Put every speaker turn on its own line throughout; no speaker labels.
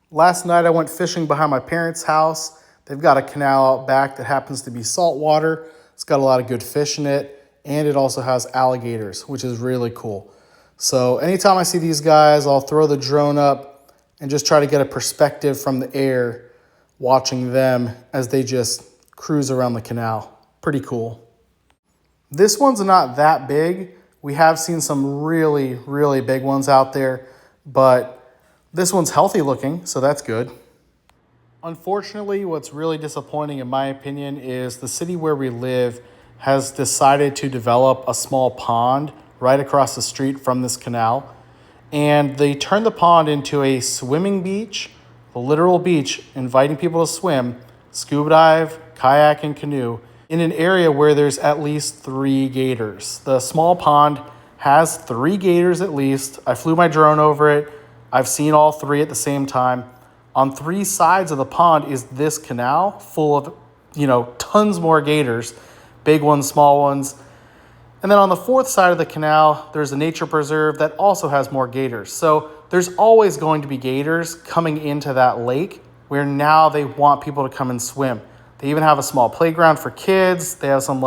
Last night I went fishing behind my parents' house. They've got a canal out back that happens to be saltwater. It's got a lot of good fish in it, and it also has alligators, which is really cool. So anytime I see these guys, I'll throw the drone up and just try to get a perspective from the air, watching them as they just cruise around the canal. Pretty cool. This one's not that big. We have seen some really, really big ones out there, but this one's healthy looking, so that's good. Unfortunately, what's really disappointing in my opinion is the city where we live has decided to develop a small pond right across the street from this canal. And they turned the pond into a swimming beach, a literal beach, inviting people to swim, scuba dive, kayak, and canoe in an area where there's at least 3 gators. The small pond has 3 gators at least. I flew my drone over it. I've seen all 3 at the same time. On 3 sides of the pond is this canal full of, tons more gators, big ones, small ones. And then on the 4th side of the canal, there's a nature preserve that also has more gators. So there's always going to be gators coming into that lake where now they want people to come and swim. They even have a small playground for kids. They have some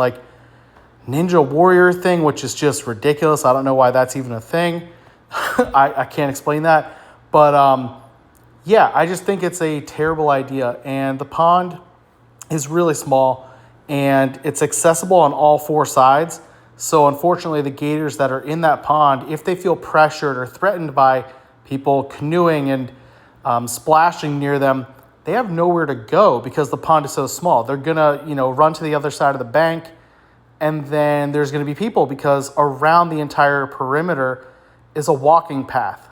ninja warrior thing, which is just ridiculous. I don't know why that's even a thing. I can't explain that. But I just think it's a terrible idea. And the pond is really small and it's accessible on all 4 sides. So unfortunately, the gators that are in that pond, if they feel pressured or threatened by people canoeing and splashing near them, they have nowhere to go because the pond is so small. They're gonna, run to the other side of the bank, and then there's gonna be people because around the entire perimeter is a walking path.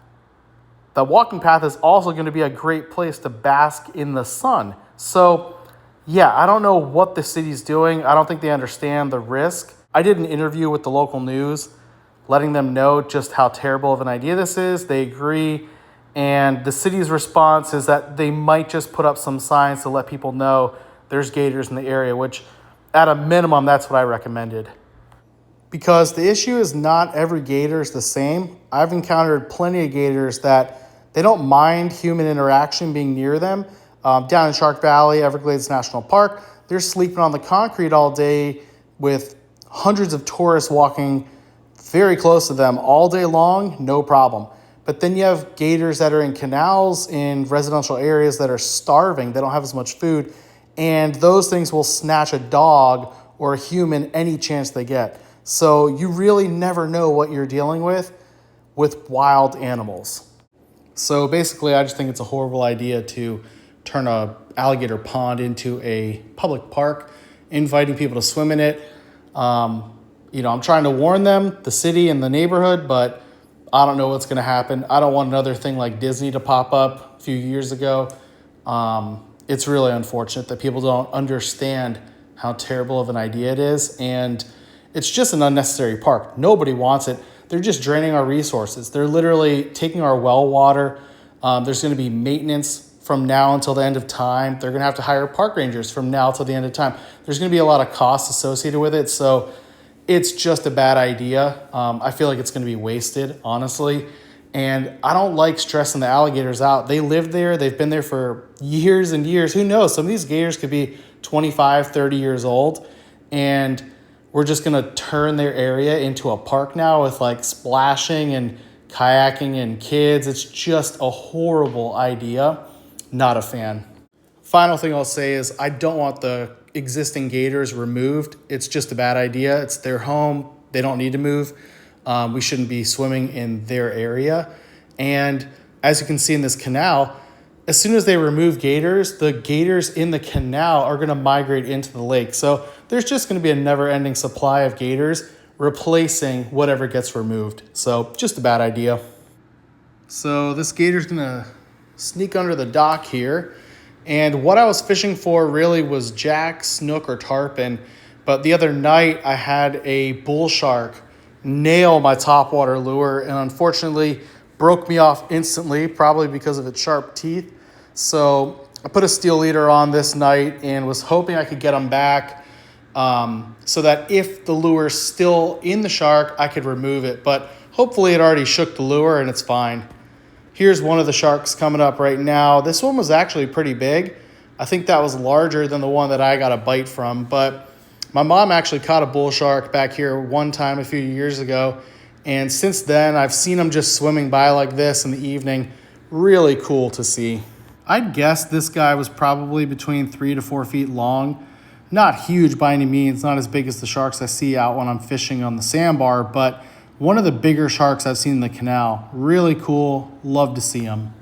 The walking path is also gonna be a great place to bask in the sun. So I don't know what the city's doing. I don't think they understand the risk. I did an interview with the local news, letting them know just how terrible of an idea this is. They agree. And the city's response is that they might just put up some signs to let people know there's gators in the area, which at a minimum, that's what I recommended. Because the issue is not every gator is the same. I've encountered plenty of gators that they don't mind human interaction being near them. Down in Shark Valley, Everglades National Park, they're sleeping on the concrete all day with hundreds of tourists walking very close to them all day long, no problem. But then you have gators that are in canals in residential areas that are starving. They don't have as much food. And those things will snatch a dog or a human any chance they get. So you really never know what you're dealing with wild animals. So basically, I just think it's a horrible idea to turn a alligator pond into a public park, inviting people to swim in it. I'm trying to warn them, the city and the neighborhood, but I don't know what's going to happen. I don't want another thing like Disney to pop up a few years ago. It's really unfortunate that people don't understand how terrible of an idea it is. And it's just an unnecessary park. Nobody wants it. They're just draining our resources. They're literally taking our well water. There's going to be maintenance from now until the end of time. They're going to have to hire park rangers from now till the end of time. There's going to be a lot of costs associated with it. So it's just a bad idea. I feel like it's going to be wasted, honestly. And I don't like stressing the alligators out. They live there. They've been there for years and years. Who knows? Some of these gators could be 25, 30 years old. And we're just going to turn their area into a park now with splashing and kayaking and kids. It's just a horrible idea. Not a fan. Final thing I'll say is I don't want the existing gators removed. It's just a bad idea. It's their home. They don't need to move. We shouldn't be swimming in their area. And as you can see in this canal, as soon as they remove gators, the gators in the canal are going to migrate into the lake. So there's just going to be a never-ending supply of gators replacing whatever gets removed. So just a bad idea. So this gator's going to sneak under the dock here. And what I was fishing for really was jack, snook, or tarpon. But the other night I had a bull shark nail my topwater lure and unfortunately broke me off instantly, probably because of its sharp teeth. So I put a steel leader on this night and was hoping I could get him back so that if the lure's still in the shark, I could remove it. But hopefully it already shook the lure and it's fine. Here's one of the sharks coming up right now. This one was actually pretty big. I think that was larger than the one that I got a bite from, but my mom actually caught a bull shark back here one time a few years ago, and since then I've seen them just swimming by like this in the evening. Really cool to see. I'd guess this guy was probably between 3 to 4 feet long. Not huge by any means, not as big as the sharks I see out when I'm fishing on the sandbar, but one of the bigger sharks I've seen in the canal. Really cool, love to see them.